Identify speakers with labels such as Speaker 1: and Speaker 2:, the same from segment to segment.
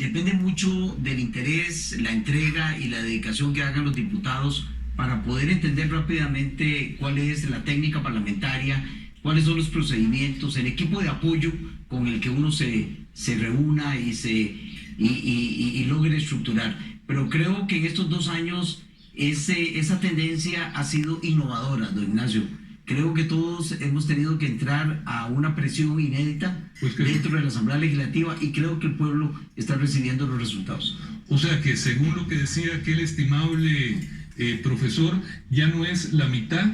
Speaker 1: depende mucho del interés, la entrega y la dedicación que hagan los diputados para poder entender rápidamente cuál es la técnica parlamentaria, cuáles son los procedimientos, el equipo de apoyo con el que uno se reúna y logre estructurar. Pero creo que en estos 2 años esa tendencia ha sido innovadora, don Ignacio. Creo que todos hemos tenido que entrar a una presión inédita dentro de la Asamblea Legislativa y creo que el pueblo está recibiendo los resultados.
Speaker 2: O sea que según lo que decía aquel estimable profesor, ya no es la mitad,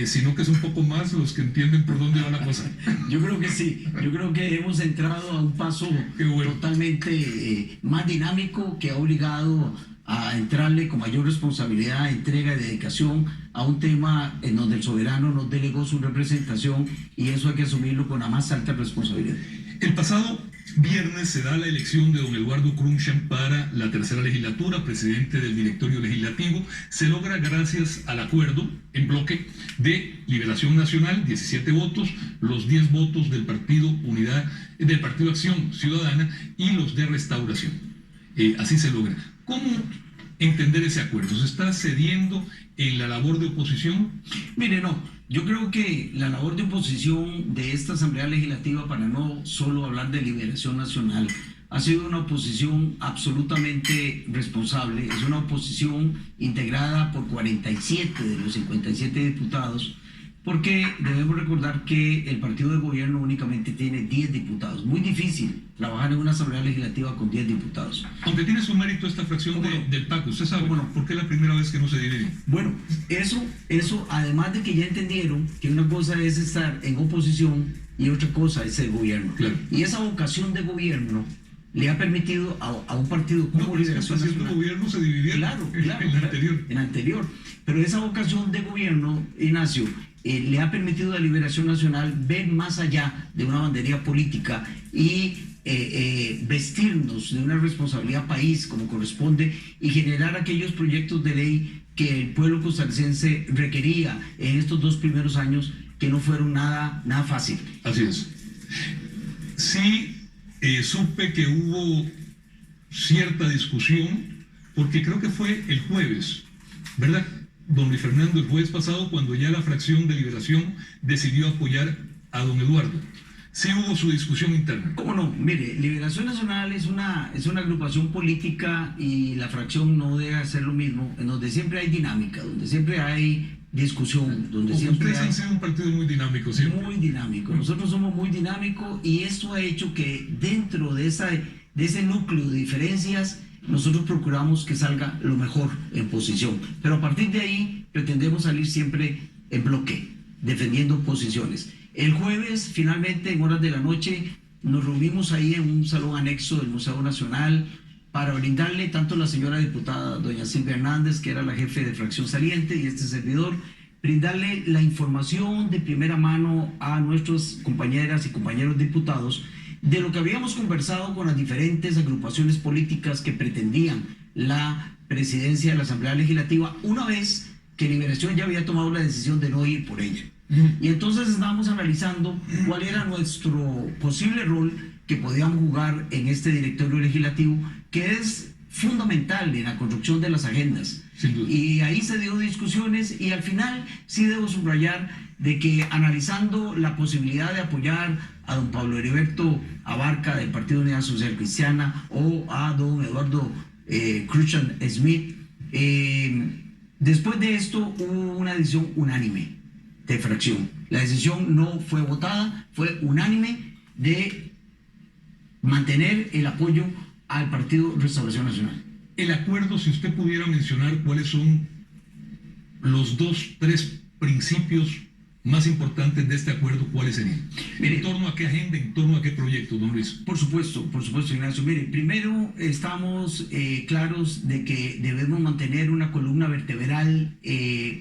Speaker 2: sino que es un poco más los que entienden por dónde va la cosa.
Speaker 1: Yo creo que sí, yo creo que hemos entrado a un paso totalmente más dinámico que ha obligado a entrarle con mayor responsabilidad, entrega y dedicación a un tema en donde el soberano nos delegó su representación y eso hay que asumirlo con la más alta responsabilidad.
Speaker 2: El pasado viernes se da la elección de don Eduardo Krumshan para la tercera legislatura, presidente del directorio legislativo. Se logra gracias al acuerdo en bloque de Liberación Nacional, 17 votos, los 10 votos del Partido Acción Ciudadana y los de Restauración. Así se logra. ¿Cómo entender ese acuerdo? ¿Se está cediendo en la labor de oposición?
Speaker 1: Mire, no. Yo creo que la labor de oposición de esta Asamblea Legislativa, para no solo hablar de Liberación Nacional, ha sido una oposición absolutamente responsable. Es una oposición integrada por 47 de los 57 diputados, porque debemos recordar que el partido de gobierno únicamente tiene 10 diputados. Muy difícil trabajar en una Asamblea Legislativa con 10 diputados.
Speaker 2: Aunque tiene su mérito esta fracción del PAC, ¿usted sabe por qué es la primera vez que no se divide?
Speaker 1: Bueno, eso además de que ya entendieron que una cosa es estar en oposición y otra cosa es el gobierno.
Speaker 2: Claro.
Speaker 1: Y esa vocación de gobierno le ha permitido a un partido como Liberación Nacional.
Speaker 2: El gobierno se dividió
Speaker 1: en anterior. Pero esa vocación de gobierno, Ignacio, le ha permitido a Liberación Nacional ver más allá de una bandería política y vestirnos de una responsabilidad país como corresponde y generar aquellos proyectos de ley que el pueblo costarricense requería en estos 2 primeros años, que no fueron nada fácil.
Speaker 2: Así es. Sí, supe que hubo cierta discusión, porque creo que fue el jueves, ¿verdad, don Luis Fernando? El jueves pasado, cuando ya la fracción de Liberación decidió apoyar a don Eduardo. Sí hubo su discusión interna.
Speaker 1: ¿Cómo no? Mire, Liberación Nacional es una agrupación política y la fracción no debe hacer lo mismo, en donde siempre hay dinámica, donde siempre hay discusión, donde siempre
Speaker 2: ustedes han sido un partido muy dinámico siempre.
Speaker 1: Muy dinámico. Nosotros somos muy dinámicos y esto ha hecho que dentro de ese núcleo de diferencias nosotros procuramos que salga lo mejor en posición. Pero a partir de ahí pretendemos salir siempre en bloque, defendiendo posiciones. El jueves, finalmente, en horas de la noche, nos reunimos ahí en un salón anexo del Museo Nacional para brindarle tanto a la señora diputada doña Silvia Hernández, que era la jefe de fracción saliente, y este servidor, brindarle la información de primera mano a nuestras compañeras y compañeros diputados de lo que habíamos conversado con las diferentes agrupaciones políticas que pretendían la presidencia de la Asamblea Legislativa, una vez que Liberación ya había tomado la decisión de no ir por ella. Y entonces estábamos analizando cuál era nuestro posible rol que podíamos jugar en este directorio legislativo, que es fundamental en la construcción de las agendas. Y ahí se dio discusiones y al final sí debo subrayar de que analizando la posibilidad de apoyar a don Pablo Heriberto Abarca del Partido Unidad Social Cristiana o a don Eduardo Krumshan Smith, después de esto hubo una decisión unánime de fracción. La decisión no fue votada, fue unánime de mantener el apoyo al Partido Restauración Nacional.
Speaker 2: El acuerdo, si usted pudiera mencionar cuáles son los 2-3 principios más importantes de este acuerdo, ¿cuáles serían? Mire, ¿en torno a qué agenda, en torno a qué proyecto, don Luis?
Speaker 1: Por supuesto, Ignacio. Mire, primero estamos claros de que debemos mantener una columna vertebral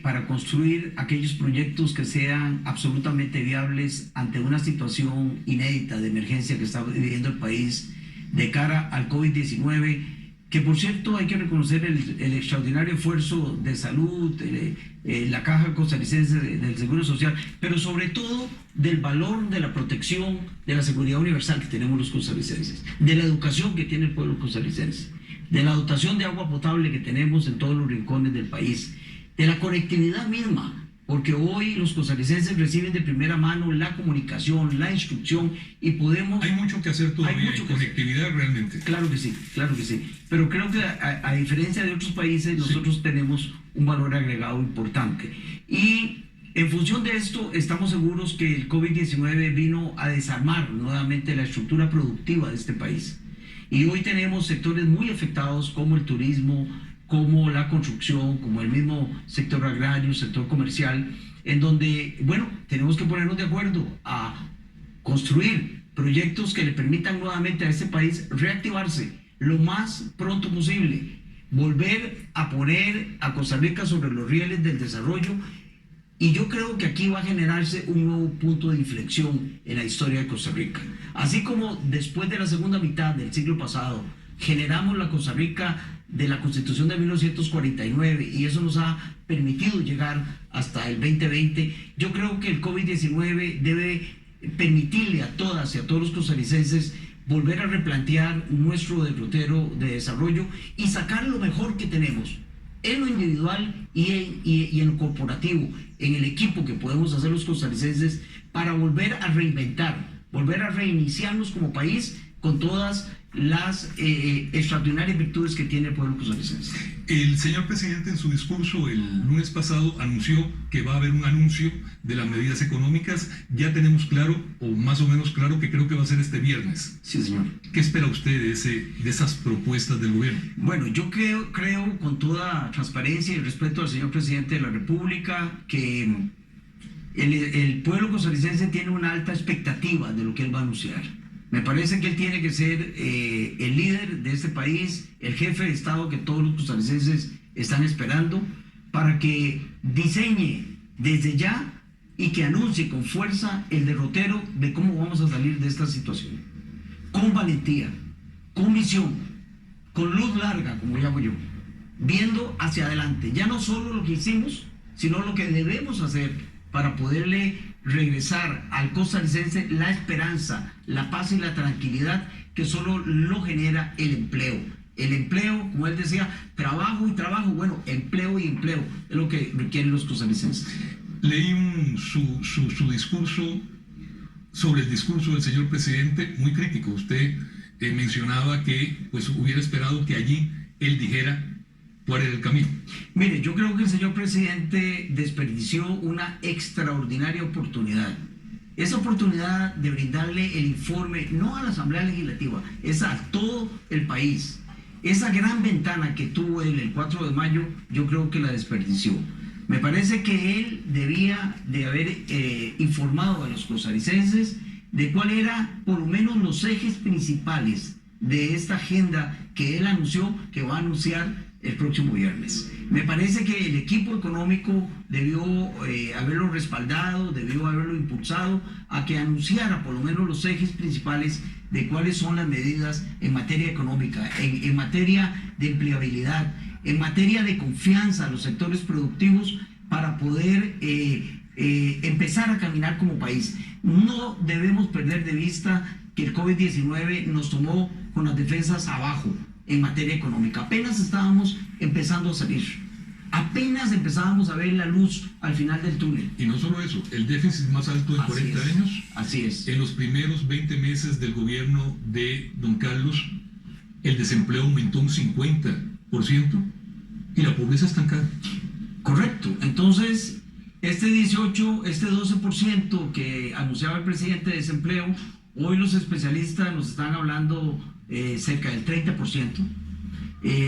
Speaker 1: para construir aquellos proyectos que sean absolutamente viables ante una situación inédita de emergencia que está viviendo el país de cara al COVID-19, que por cierto hay que reconocer el extraordinario esfuerzo de salud, la Caja Costarricense del Seguro Social, pero sobre todo del valor de la protección de la seguridad universal que tenemos los costarricenses, de la educación que tiene el pueblo costarricense, de la dotación de agua potable que tenemos en todos los rincones del país, de la conectividad misma, porque hoy los costarricenses reciben de primera mano la comunicación, la instrucción y podemos...
Speaker 2: Hay mucho que hacer todavía en conectividad realmente.
Speaker 1: Claro que sí, pero creo que a diferencia de otros países, nosotros tenemos un valor agregado importante. Y en función de esto, estamos seguros que el COVID-19 vino a desarmar nuevamente la estructura productiva de este país. Y hoy tenemos sectores muy afectados como el turismo, como la construcción, como el mismo sector agrario, sector comercial, en donde, bueno, tenemos que ponernos de acuerdo a construir proyectos que le permitan nuevamente a este país reactivarse lo más pronto posible, volver a poner a Costa Rica sobre los rieles del desarrollo. Y yo creo que aquí va a generarse un nuevo punto de inflexión en la historia de Costa Rica. Así como después de la segunda mitad del siglo pasado generamos la Costa Rica de la Constitución de 1949 y eso nos ha permitido llegar hasta el 2020, yo creo que el COVID-19 debe permitirle a todas y a todos los costarricenses volver a replantear nuestro derrotero de desarrollo y sacar lo mejor que tenemos en lo individual y en lo corporativo, en el equipo que podemos hacer los costarricenses para volver a reinventar, volver a reiniciarnos como país con todas las extraordinarias virtudes que tiene el pueblo costarricense.
Speaker 2: El señor presidente en su discurso el lunes pasado anunció que va a haber un anuncio de las medidas económicas. Ya tenemos claro, o más o menos claro, que creo que va a ser este viernes.
Speaker 1: Sí, señor.
Speaker 2: ¿Qué espera usted de esas propuestas del gobierno?
Speaker 1: Bueno, yo creo con toda transparencia y respeto al señor presidente de la República que el pueblo costarricense tiene una alta expectativa de lo que él va a anunciar. Me parece que él tiene que ser el líder de este país, el jefe de Estado que todos los costarricenses están esperando, para que diseñe desde ya y que anuncie con fuerza el derrotero de cómo vamos a salir de esta situación. Con valentía, con visión, con luz larga, como llamo yo, viendo hacia adelante, ya no solo lo que hicimos, sino lo que debemos hacer para poderle regresar al costarricense la esperanza, la paz y la tranquilidad que solo lo genera el empleo. El empleo, como él decía, trabajo y trabajo, bueno, empleo y empleo, es lo que requieren los costarricenses.
Speaker 2: Leí su discurso, sobre el discurso del señor presidente, muy crítico. Usted mencionaba que pues hubiera esperado que allí él dijera cuál era el camino.
Speaker 1: Mire, yo creo que el señor presidente desperdició una extraordinaria oportunidad. Esa oportunidad de brindarle el informe, no a la Asamblea Legislativa, es a todo el país. Esa gran ventana que tuvo él el 4 de mayo, yo creo que la desperdició. Me parece que él debía de haber informado a los costarricenses de cuál era por lo menos los ejes principales de esta agenda que él anunció, que va a anunciar el próximo viernes. Me parece que el equipo económico debió haberlo respaldado, debió haberlo impulsado a que anunciara por lo menos los ejes principales de cuáles son las medidas en materia económica, en materia de empleabilidad, en materia de confianza a los sectores productivos para poder empezar a caminar como país. No debemos perder de vista que el COVID-19 nos tomó con las defensas abajo en materia económica. Apenas estábamos empezando a salir. Apenas empezábamos a ver la luz al final del túnel.
Speaker 2: Y no solo eso, el déficit más alto en 40 años.
Speaker 1: Así es.
Speaker 2: En los primeros 20 meses del gobierno de don Carlos, el desempleo aumentó un 50% y la pobreza estancada.
Speaker 1: Correcto. Entonces, este 12% que anunciaba el presidente de desempleo, hoy los especialistas nos están hablando cerca del 30%.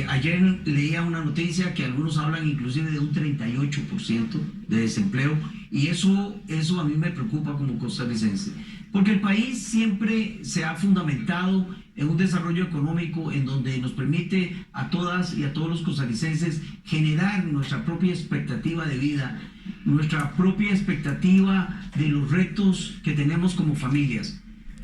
Speaker 1: Ayer leía una noticia que algunos hablan inclusive de un 38% de desempleo, y eso a mí me preocupa como costarricense, porque el país siempre se ha fundamentado en un desarrollo económico en donde nos permite a todas y a todos los costarricenses generar nuestra propia expectativa de vida, nuestra propia expectativa de los retos que tenemos como familias.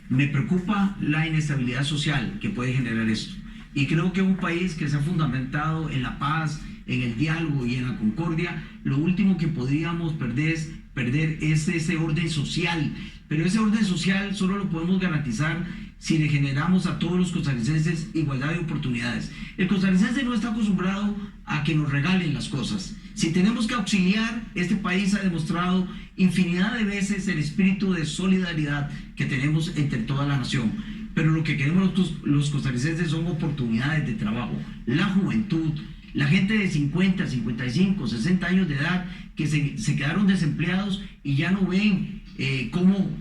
Speaker 1: Me preocupa la inestabilidad social que puede generar esto. Y creo que un país que se ha fundamentado en la paz, en el diálogo y en la concordia, lo último que podríamos perder es ese orden social. Pero ese orden social solo lo podemos garantizar si le generamos a todos los costarricenses igualdad de oportunidades. El costarricense no está acostumbrado a que nos regalen las cosas. Si tenemos que auxiliar, este país ha demostrado infinidad de veces el espíritu de solidaridad que tenemos entre toda la nación. Pero lo que queremos los costarricenses son oportunidades de trabajo. La juventud, la gente de 50, 55, 60 años de edad que se quedaron desempleados y ya no ven cómo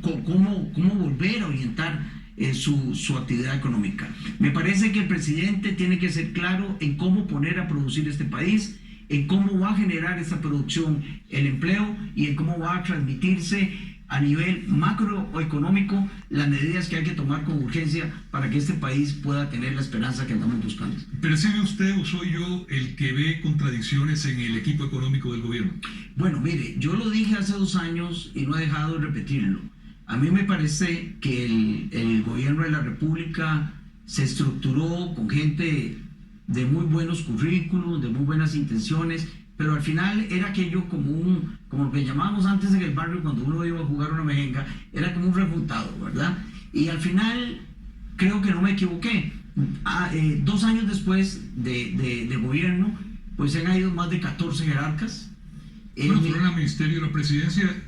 Speaker 1: volver a orientar su actividad económica. Me parece que el presidente tiene que ser claro en cómo poner a producir este país, en cómo va a generar esta producción el empleo y en cómo va a transmitirse a nivel macroeconómico las medidas que hay que tomar con urgencia para que este país pueda tener la esperanza que andamos buscando.
Speaker 2: ¿Percibe usted o soy yo el que ve contradicciones en el equipo económico del gobierno?
Speaker 1: Bueno, mire, yo lo dije hace 2 años y no he dejado de repetirlo. A mí me parece que el gobierno de la República se estructuró con gente de muy buenos currículos, de muy buenas intenciones, pero al final era aquello como lo que llamábamos antes en el barrio cuando uno iba a jugar una mejenga, era como un refutado, ¿verdad? Y al final creo que no me equivoqué. 2 años después de gobierno, pues se han ido más de 14 jerarcas.
Speaker 2: Bueno, fueron al Ministerio de la Presidencia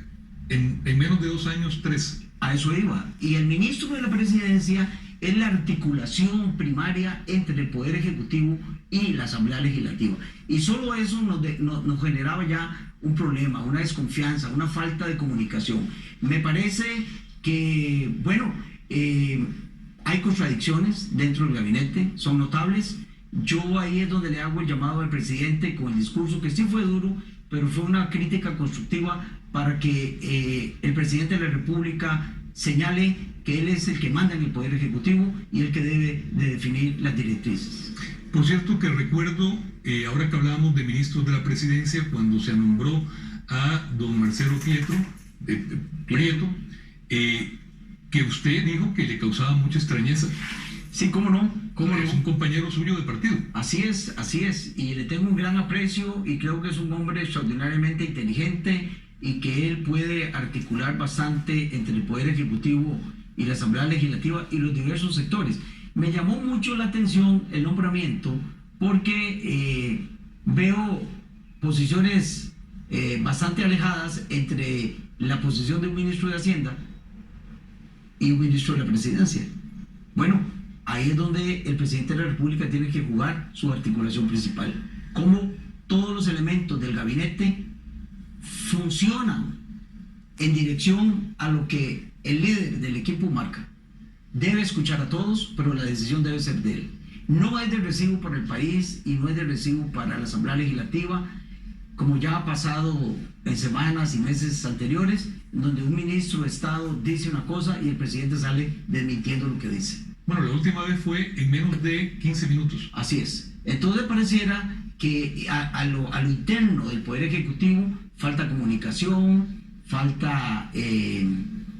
Speaker 2: en menos de 2 años, 3.
Speaker 1: A eso iba. Y el ministro de la Presidencia es la articulación primaria entre el Poder Ejecutivo y la Asamblea Legislativa. Y solo eso nos generaba ya un problema, una desconfianza, una falta de comunicación. Me parece que, bueno, hay contradicciones dentro del gabinete, son notables. Yo ahí es donde le hago el llamado al presidente con el discurso, que sí fue duro, pero fue una crítica constructiva para que el presidente de la República señale que él es el que manda en el Poder Ejecutivo y el que debe de definir las directrices.
Speaker 2: Por cierto que recuerdo, ahora que hablábamos de ministros de la Presidencia, cuando se nombró a don Marcelo Prieto, que usted dijo que le causaba mucha extrañeza.
Speaker 1: Sí, cómo no.
Speaker 2: Es un compañero suyo de partido.
Speaker 1: Así es, y le tengo un gran aprecio y creo que es un hombre extraordinariamente inteligente y que él puede articular bastante entre el Poder Ejecutivo y la Asamblea Legislativa y los diversos sectores. Me llamó mucho la atención el nombramiento porque veo posiciones bastante alejadas entre la posición de un ministro de Hacienda y un ministro de la Presidencia. Bueno, ahí es donde el presidente de la República tiene que jugar su articulación principal. Cómo todos los elementos del gabinete funcionan en dirección a lo que el líder del equipo marca. Debe escuchar a todos, pero la decisión debe ser de él. No es de recibo para el país y no es de recibo para la Asamblea Legislativa, como ya ha pasado en semanas y meses anteriores, donde un ministro de Estado dice una cosa y el presidente sale desmintiendo lo que dice.
Speaker 2: Bueno, la última vez fue en menos de 15 minutos.
Speaker 1: Así es. Entonces pareciera que a lo interno del Poder Ejecutivo falta comunicación, falta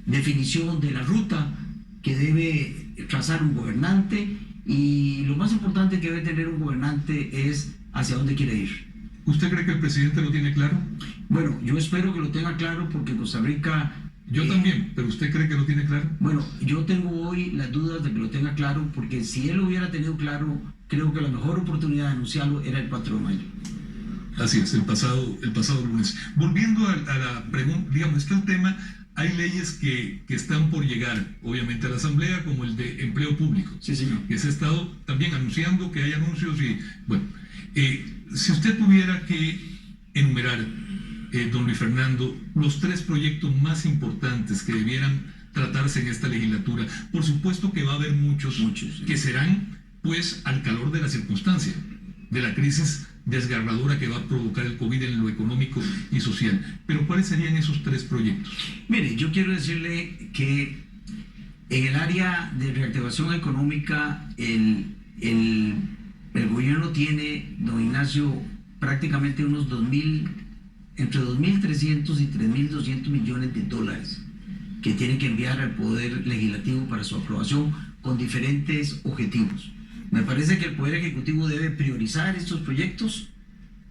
Speaker 1: definición de la ruta que debe trazar un gobernante, y lo más importante que debe tener un gobernante es hacia dónde quiere ir.
Speaker 2: ¿Usted cree que el presidente lo tiene claro?
Speaker 1: Bueno, yo espero que lo tenga claro porque Costa Rica...
Speaker 2: Yo también, pero ¿usted cree que lo tiene claro?
Speaker 1: Bueno, yo tengo hoy las dudas de que lo tenga claro, porque si él lo hubiera tenido claro, creo que la mejor oportunidad de anunciarlo era el 4 de mayo.
Speaker 2: Así es, el pasado lunes. Volviendo a la pregunta, digamos, el tema, hay leyes que están por llegar, obviamente, a la Asamblea, como el de empleo público.
Speaker 1: Sí, señor.
Speaker 2: Que se ha estado también anunciando que hay anuncios y, bueno, si usted tuviera que enumerar, don Luis Fernando, los 3 proyectos más importantes que debieran tratarse en esta legislatura, por supuesto que va a haber muchos sí, que serán, pues, al calor de la circunstancia, de la crisis desgarradora que va a provocar el COVID en lo económico y social. Pero ¿cuáles serían esos 3 proyectos?
Speaker 1: Mire, yo quiero decirle que en el área de reactivación económica el gobierno tiene, don Ignacio, prácticamente unos entre 2.300 y 3.200 millones de dólares que tiene que enviar al Poder Legislativo para su aprobación con diferentes objetivos. Me parece que el Poder Ejecutivo debe priorizar estos proyectos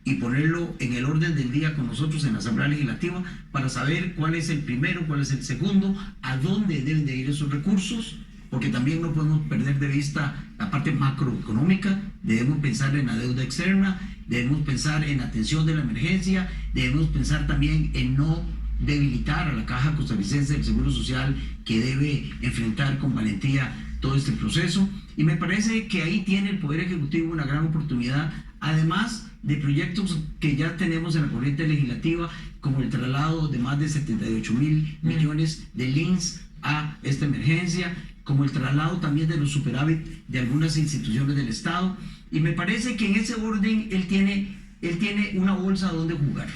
Speaker 1: y ponerlo en el orden del día con nosotros en la Asamblea Legislativa para saber cuál es el primero, cuál es el segundo, a dónde deben de ir esos recursos, porque también no podemos perder de vista la parte macroeconómica. Debemos pensar en la deuda externa, debemos pensar en la atención de la emergencia, debemos pensar también en no debilitar a la Caja Costarricense del Seguro Social, que debe enfrentar con valentía todo este proceso. Y me parece que ahí tiene el Poder Ejecutivo una gran oportunidad, además de proyectos que ya tenemos en la corriente legislativa, como el traslado de más de 78.000 millones de LINS a esta emergencia, como el traslado también de los superávit de algunas instituciones del Estado. Y me parece que en ese orden él tiene una bolsa donde jugar.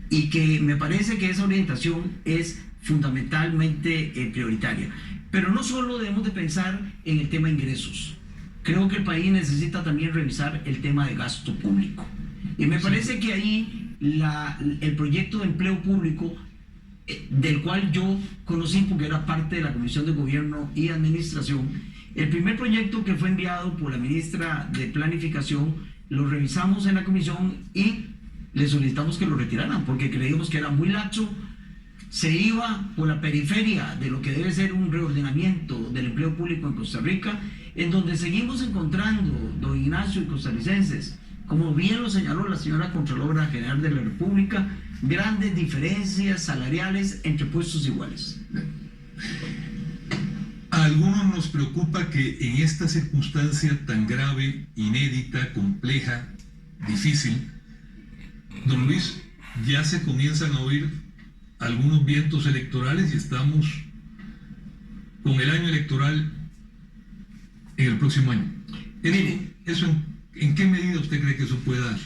Speaker 1: Y que me parece que esa orientación es fundamentalmente prioritaria. Pero no solo debemos de pensar en el tema ingresos. Creo que el país necesita también revisar el tema de gasto público. Y me parece que ahí el proyecto de empleo público, del cual yo conocí porque era parte de la Comisión de Gobierno y Administración, el primer proyecto que fue enviado por la ministra de Planificación, lo revisamos en la comisión y le solicitamos que lo retiraran porque creíamos que era muy laxo, se iba por la periferia de lo que debe ser un reordenamiento del empleo público en Costa Rica, en donde seguimos encontrando, don Ignacio y costarricenses, como bien lo señaló la señora Contralora General de la República, grandes diferencias salariales entre puestos iguales.
Speaker 2: A algunos nos preocupa que en esta circunstancia tan grave, inédita, compleja, difícil, don Luis, ya se comienzan a oír algunos vientos electorales y estamos con el año electoral en el próximo año. ¿En qué medida usted cree que eso pueda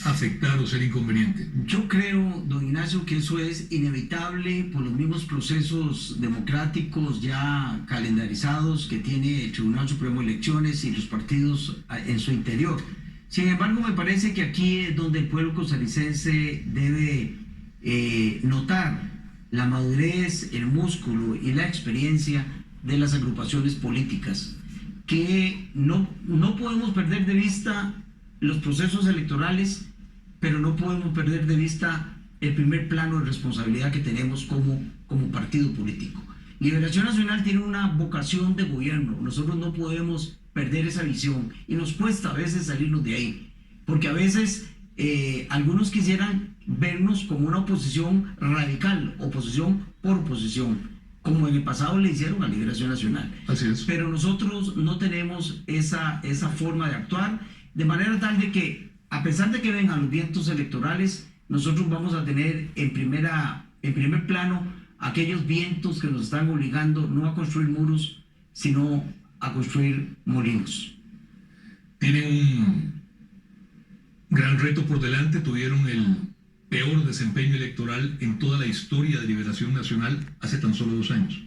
Speaker 2: afectar o ser inconveniente?
Speaker 1: Yo creo, don Ignacio, que eso es inevitable por los mismos procesos democráticos ya calendarizados que tiene el Tribunal Supremo de Elecciones y los partidos en su interior. Sin embargo, me parece que aquí es donde el pueblo costarricense debe notar la madurez, el músculo y la experiencia de las agrupaciones políticas, que no podemos perder de vista los procesos electorales, pero no podemos perder de vista el primer plano de responsabilidad que tenemos como partido político. Liberación Nacional tiene una vocación de gobierno, nosotros no podemos perder esa visión y nos cuesta a veces salirnos de ahí, porque a veces algunos quisieran vernos como una oposición radical, oposición por oposición, como en el pasado le hicieron a Liberación Nacional.
Speaker 2: Así es.
Speaker 1: Pero nosotros no tenemos esa forma de actuar, de manera tal de que, a pesar de que vengan los vientos electorales, nosotros vamos a tener en primer plano aquellos vientos que nos están obligando no a construir muros, sino a construir molinos.
Speaker 2: Tienen un gran reto por delante, tuvieron el peor desempeño electoral en toda la historia de Liberación Nacional hace tan solo 2 años.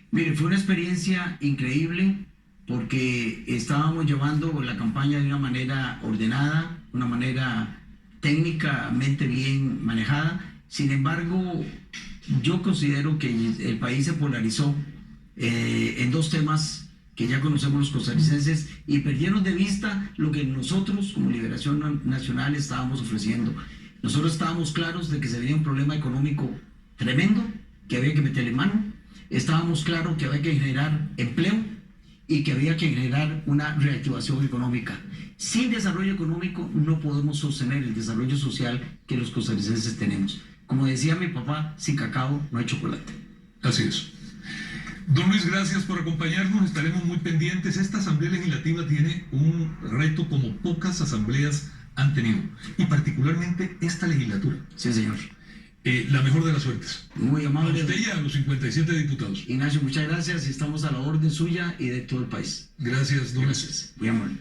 Speaker 1: Mire, fue una experiencia increíble porque estábamos llevando la campaña de una manera ordenada, una manera técnicamente bien manejada. Sin embargo, yo considero que el país se polarizó en 2 temas que ya conocemos los costarricenses y perdieron de vista lo que nosotros como Liberación Nacional estábamos ofreciendo. Nosotros estábamos claros de que se venía un problema económico tremendo, que había que meterle mano. Estábamos claros que había que generar empleo y que había que generar una reactivación económica. Sin desarrollo económico no podemos sostener el desarrollo social que los costarricenses tenemos. Como decía mi papá, sin cacao no hay chocolate.
Speaker 2: Así es. Don Luis, gracias por acompañarnos, estaremos muy pendientes. Esta Asamblea Legislativa tiene un reto como pocas asambleas han tenido, y particularmente esta legislatura.
Speaker 1: Sí, señor.
Speaker 2: La mejor de las suertes.
Speaker 1: Muy amable.
Speaker 2: A usted y a los 57 diputados.
Speaker 1: Ignacio, muchas gracias y estamos a la orden suya y de todo el país.
Speaker 2: Gracias, don Luis.
Speaker 1: Gracias. Muy amable.